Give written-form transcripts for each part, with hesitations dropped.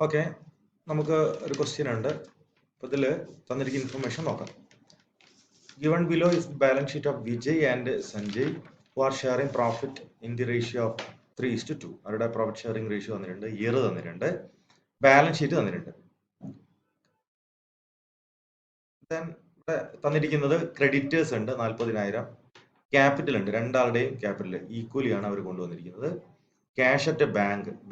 Okay, നമുക്ക് ഒരു question ഉണ്ട്. അപ്പോൾ ഇതിൽ തന്നിരിക്കുന്ന ഇൻഫർമേഷൻ നോക്കാം. Given below is the balance sheet of Vijay and Sanjay who are sharing profit in the ratio of 3:2. അവരുടെ പ്രോഫിറ്റ് ഷെയറിംഗ് റേഷ്യോ തന്നിട്ടുണ്ട്, ഇയർ തന്നിട്ടുണ്ട്, ബാലൻസ് ഷീറ്റ് തന്നിട്ടുണ്ട്. ദെൻ ഇവിടെ തന്നിരിക്കുന്നത് ക്രെഡിറ്റേഴ്സ് ഉണ്ട് 40,000, ക്യാപിറ്റൽ ഉണ്ട്, രണ്ടാളുടെയും ക്യാപിറ്റൽ ഈക്വലി ആണ് അവർ കൊണ്ടുവന്നിരിക്കുന്നത്. ക്യാഷ് അറ്റ്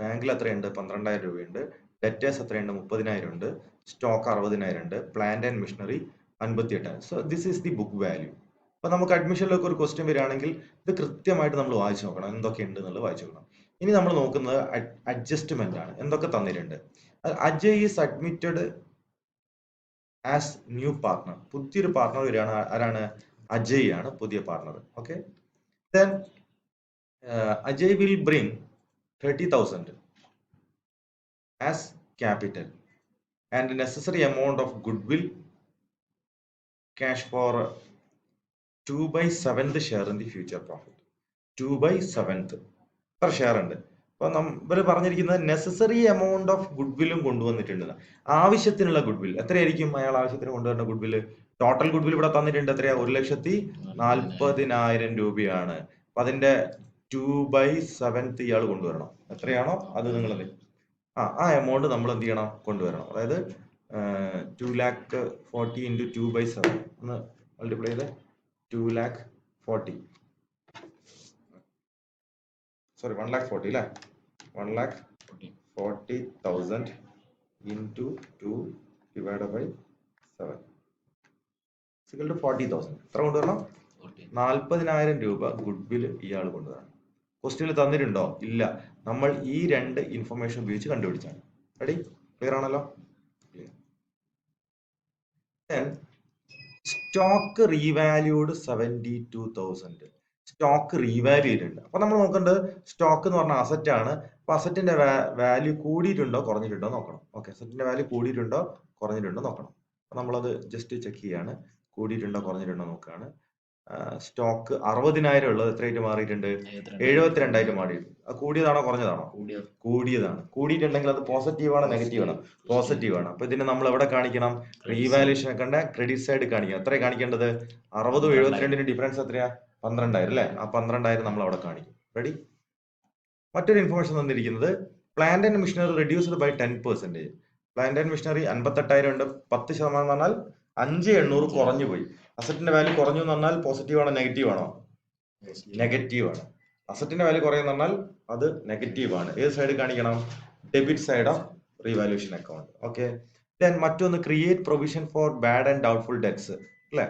ബാങ്കിൽ എത്രയുണ്ട്? 12,000 രൂപയുണ്ട്. ഡെറ്റേഴ്സ് എത്രയുണ്ട്? 30,000 ഉണ്ട്. സ്റ്റോക്ക് 60,000 ഉണ്ട്. Plant and machinery 58,000. So this is the book value. അപ്പൊ നമുക്ക് അഡ്മിഷനിലൊക്കെ ഒരു ക്വസ്റ്റ്യൻ വരികയാണെങ്കിൽ ഇത് കൃത്യമായിട്ട് നമ്മൾ വായിച്ചു നോക്കണം, എന്തൊക്കെ ഉണ്ട് എന്നുള്ളത് വായിച്ചു നോക്കണം. ഇനി നമ്മൾ നോക്കുന്നത് അഡ്ജസ്റ്റ്മെന്റ് ആണ്. എന്തൊക്കെ തന്നിട്ടുണ്ട്? Ajay is admitted as new partner. പുതിയൊരു പാർട്ണർ വരികയാണ്. ആരാണ്? അജയ് ആണ് പുതിയ partner. Okay, then Ajay will bring 30,000 as capital and necessary amount of goodwill cash for 2/7 share in the future profit. 2/7 per share ഉണ്ട്. അപ്പൊ ഇവര് പറഞ്ഞിരിക്കുന്നത് നെസസറി എമൗണ്ട് ഓഫ് ഗുഡ്വില്ലും കൊണ്ടുവന്നിട്ടുണ്ട്. ആവശ്യത്തിനുള്ള ഗുഡ്വിൽ എത്രയായിരിക്കും അയാൾ ആവശ്യത്തിന് കൊണ്ടുവരുന്ന ഗുഡ്വില്? ടോട്ടൽ ഗുഡ്വിൽ ഇവിടെ തന്നിട്ടുണ്ട്. എത്രയാ? 1,40,000 രൂപയാണ്. അപ്പൊ അതിന്റെ 2/7 ഇയാൾ കൊണ്ടുവരണം. എത്രയാണോ അത് നിങ്ങൾ ആ എമൗണ്ട് നമ്മൾ എന്ത് ചെയ്യണം? കൊണ്ടുവരണം. അതായത് 2,40,000 into 2/7 ഒന്ന് മൾട്ടിപ്ലൈ ചെയ്ത് 2,40,000 സോറി 1,40,000 അല്ലേ? 1,40,000 into 2 divided by 7 equal to 40,000. എത്ര കൊണ്ടുവരണം? 40,000 രൂപ ഗുഡ്വിൽ ഇയാൾ കൊണ്ടുവരണം. ക്വസ്റ്റ്യനിൽ തന്നിട്ടുണ്ടോ? ഇല്ല. നമ്മൾ ഈ രണ്ട് ഇൻഫർമേഷൻ ഉപയോഗിച്ച് കണ്ടുപിടിച്ചാണ്. റെഡി? ക്ലിയർ ആണല്ലോ? Stock revalued 72,000. സ്റ്റോക്ക് റീവാല്യൂ ചെയ്തിട്ടുണ്ട്. അപ്പൊ നമ്മൾ നോക്കേണ്ടത് സ്റ്റോക്ക് എന്ന് പറഞ്ഞ അസറ്റ് ആണ്. അപ്പൊ അസറ്റിന്റെ വാല്യൂ കൂടിയിട്ടുണ്ടോ കുറഞ്ഞിട്ടുണ്ടോ നോക്കണം. ഓക്കെ, അസറ്റിന്റെ വാല്യൂ കൂടിയിട്ടുണ്ടോ കുറഞ്ഞിട്ടുണ്ടോ നോക്കണം. അപ്പൊ നമ്മളത് ജസ്റ്റ് ചെക്ക് ചെയ്യാണ്. കൂടിയിട്ടുണ്ടോ കുറഞ്ഞിട്ടുണ്ടോ നോക്കുകയാണ്. സ്റ്റോക്ക് 60,000 ഉള്ളത് എത്രയായിട്ട് മാറിയിട്ടുണ്ട്? 72,000 മാറിയിട്ടുണ്ട്. അത് കൂടിയതാണോ കുറഞ്ഞതാണോ? കൂടിയതാണ്. കൂടിയിട്ടുണ്ടെങ്കിൽ അത് പോസിറ്റീവ് ആണോ നെഗറ്റീവ് ആണോ? പോസിറ്റീവ് ആണ്. അപ്പൊ ഇതിനെ നമ്മൾ എവിടെ കാണിക്കണം? റീവാലുവേഷൻ കണ്ട ക്രെഡിറ്റ് സൈഡ് കാണിക്കണം. എത്ര കാണിക്കേണ്ടത്? 60 72 ഡിഫറൻസ് എത്രയാ? 12,000 അല്ലെ? ആ 12,000 നമ്മൾ അവിടെ കാണിക്കും. റെഡി? മറ്റൊരു ഇൻഫർമേഷൻ തന്നിരിക്കുന്നത് plant and machinery reduced by 10%. Plant and machinery 58,000 ഉണ്ട്. 10% എന്ന് പറഞ്ഞാൽ 5,800 കുറഞ്ഞു പോയി. അസറ്റിന്റെ വാല്യൂ കുറഞ്ഞു എന്ന് പറഞ്ഞാൽ പോസിറ്റീവ് ആണോ നെഗറ്റീവ് ആണോ? നെഗറ്റീവ് ആണ്. അസറ്റിന്റെ വാല്യൂ കുറയുന്ന പറഞ്ഞാൽ അത് നെഗറ്റീവ് ആണ്. ഏത് സൈഡ് കാണിക്കണം? Debit side of revaluation account. Okay, then മറ്റൊന്ന് create provision for bad and doubtful debts അല്ലെ?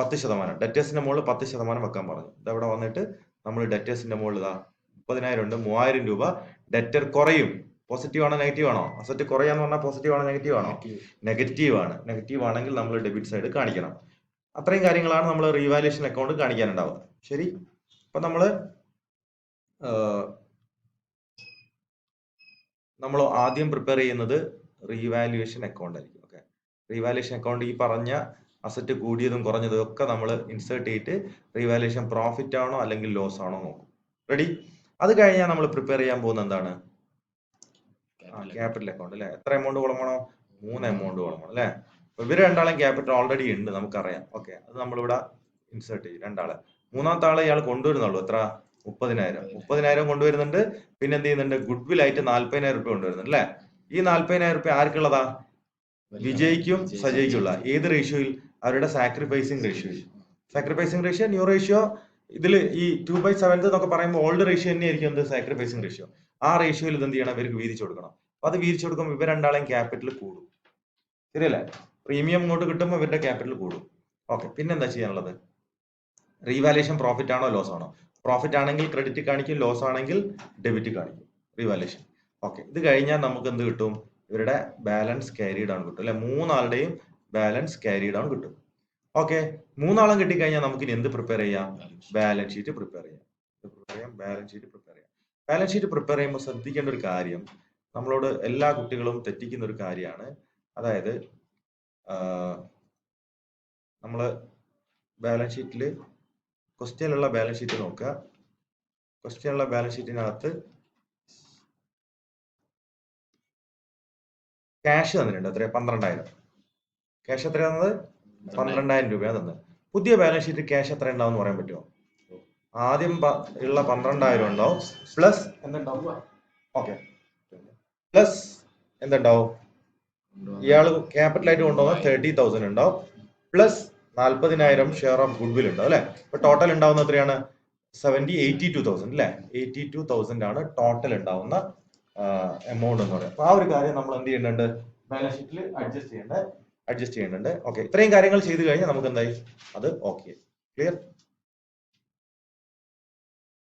10%. ഡെറ്റേഴ്സിന്റെ മുകളിൽ 10% വെക്കാൻ പറഞ്ഞു. ഇതവിടെ വന്നിട്ട് നമ്മൾ ഡെറ്റേഴ്സിന്റെ മുകളിൽ 30,000 ഉണ്ട്. 3,000 രൂപ ഡെറ്റർ കുറയും. പോസിറ്റീവ് ആണോ നെഗറ്റീവ് ആണോ? അസറ്റ് കുറയാന്ന് പറഞ്ഞാൽ പോസിറ്റീവ് ആണോ നെഗറ്റീവ് ആണോ? നെഗറ്റീവ് ആണ്. നെഗറ്റീവ് ആണെങ്കിൽ നമ്മൾ ഡെബിറ്റ് സൈഡ് കാണിക്കണം. അത്രയും കാര്യങ്ങളാണ് നമ്മൾ റീവാലുവേഷൻ അക്കൗണ്ട് കാണിക്കാനുണ്ടാവുക. ശരി, അപ്പൊ നമ്മൾ ആദ്യം പ്രിപ്പയർ ചെയ്യുന്നത് റീവാലുവേഷൻ അക്കൗണ്ട് ആയിരിക്കും. ഓക്കെ, റീവാലുവേഷൻ അക്കൗണ്ട് ഈ പറഞ്ഞ അസറ്റ് കൂടിയതും കുറഞ്ഞതും ഒക്കെ നമ്മൾ ഇൻസേർട്ട് ചെയ്തിട്ട് റീവാലുവേഷൻ പ്രോഫിറ്റ് ആണോ അല്ലെങ്കിൽ ലോസ് ആണോ നോക്കും. റെഡി? അത് കഴിഞ്ഞാൽ നമ്മൾ പ്രിപ്പയർ ചെയ്യാൻ പോകുന്നത് എന്താണ്? ക്യാപിറ്റൽ അക്കൗണ്ട് അല്ലെ? എത്ര എമൗണ്ട് കൊടുക്കണോ? 3 എമൗണ്ട് കൊടുക്കണം അല്ലെ? ഇവര് രണ്ടാളും ക്യാപിറ്റൽ ഓൾറെഡി ഉണ്ട്, നമുക്കറിയാം. ഓക്കെ, അത് നമ്മളിവിടെ ഇൻസേർട്ട് ചെയ്യും രണ്ടാളെ. മൂന്നാമത്തെ ആളെ ഇയാൾ കൊണ്ടുവരുന്നുള്ളൂ. എത്ര? 30,000 കൊണ്ടുവരുന്നുണ്ട്. പിന്നെ എന്ത് ചെയ്യുന്നുണ്ട്? ഗുഡ്വിൽ ആയിട്ട് 40,000 രൂപ കൊണ്ടുവരുന്നുണ്ട് അല്ലെ? ഈ 40,000 രൂപ ആർക്കുള്ളതാ? വിജയ്ക്കും സജയ്ക്കുള്ള. ഏത് റേഷ്യോയിൽ? അവരുടെ സാക്രിഫൈസിങ് റേഷ്യോയിൽ. സാക്രിഫൈസിങ് റേഷ്യോ ന്യൂ റേഷ്യോ ഇതിൽ ഈ 2/7 എന്നൊക്കെ പറയുമ്പോൾ ഓൾഡ് റേഷ്യോ തന്നെയായിരിക്കും എന്ത്? Sacrificing ratio. ആ റേഷ്യോയിൽ ഇത് എന്ത് ചെയ്യണം? ഇവർക്ക് വീതിച്ചു കൊടുക്കണം. അപ്പൊ അത് വീതിച്ചു കൊടുക്കുമ്പോൾ ഇവർ രണ്ടാളെയും ക്യാപിറ്റൽ കൂടും. ശരിയല്ലേ? പ്രീമിയം ഇങ്ങോട്ട് കിട്ടുമ്പോൾ ഇവരുടെ ക്യാപിറ്റൽ കൂടും. ഓക്കെ, പിന്നെ എന്താ ചെയ്യാനുള്ളത്? റീവാലുവേഷൻ പ്രോഫിറ്റ് ആണോ ലോസ് ആണോ? പ്രോഫിറ്റ് ആണെങ്കിൽ ക്രെഡിറ്റ് കാണിക്കും, ലോസ് ആണെങ്കിൽ ഡെബിറ്റ് കാണിക്കും. റീവാലുവേഷൻ. ഓക്കെ, ഇത് കഴിഞ്ഞാൽ നമുക്ക് എന്ത് കിട്ടും? ഇവരുടെ ബാലൻസ് ക്യാരി ഡൗൺ കിട്ടും അല്ലെ? മൂന്നാളുടെയും ബാലൻസ് ക്യാരി ഡൗൺ കിട്ടും. ഓക്കെ, മൂന്നാളും കിട്ടിക്കഴിഞ്ഞാൽ നമുക്ക് ഇനി എന്ത് പ്രിപ്പയർ ചെയ്യാം? ബാലൻസ് ഷീറ്റ് പ്രിപ്പയർ ചെയ്യാം. ബാലൻസ് ഷീറ്റ് പ്രിപ്പയർ ചെയ്യാം. ബാലൻസ് ഷീറ്റ് പ്രിപ്പയർ ചെയ്യുമ്പോൾ ശ്രദ്ധിക്കേണ്ട ഒരു കാര്യം, നമ്മളോട് എല്ലാ കുട്ടികളും തെറ്റിക്കുന്ന ഒരു കാര്യമാണ്. അതായത് നമ്മൾ ബാലൻസ് ഷീറ്റിൽ ക്വസ്റ്റ്യനുള്ള ബാലൻസ് ഷീറ്റ് നോക്കുക. ക്വസ്റ്റ്യനുള്ള ബാലൻസ് ഷീറ്റിനകത്ത് ക്യാഷ് തന്നിട്ടുണ്ട്. എത്രയാ? 12,000. ക്യാഷ് എത്രയാണെന്നത്? 12,000 രൂപയാണ് തന്നത്. പുതിയ ബാലൻസ് ഷീറ്റ് ക്യാഷ് എത്ര ഉണ്ടാവും എന്ന് പറയാൻ പറ്റുമോ? ആദ്യം ഉള്ള 12,000 ഉണ്ടാവും, പ്ലസ് എന്തുണ്ടാവും? ഓക്കെ, പ്ലസ് എന്തുണ്ടാവും? ഇയാള് ക്യാപിറ്റൽ ആയിട്ട് കൊണ്ടുപോകുന്ന 30,000 ഉണ്ടാവും, plus 40,000 share of good will ഉണ്ടാവും അല്ലെ. അപ്പൊ ടോട്ടൽ ഉണ്ടാവുന്ന എത്രയാണ്? 82,000 അല്ലെ. 82,000 ആണ് ടോട്ടൽ ഉണ്ടാവുന്ന എമൗണ്ട് എന്ന് പറയുന്നത്. അപ്പൊ ആ ഒരു കാര്യം നമ്മൾ എന്ത് ചെയ്യുന്നുണ്ട്? ബാലൻസ് ഷീറ്റിൽ അഡ്ജസ്റ്റ് ചെയ്യുന്നുണ്ട്. ഓക്കെ, ഇത്രയും കാര്യങ്ങൾ ചെയ്ത് കഴിഞ്ഞാൽ നമുക്ക് എന്തായി? അത് ഓക്കെ. ക്ലിയർ?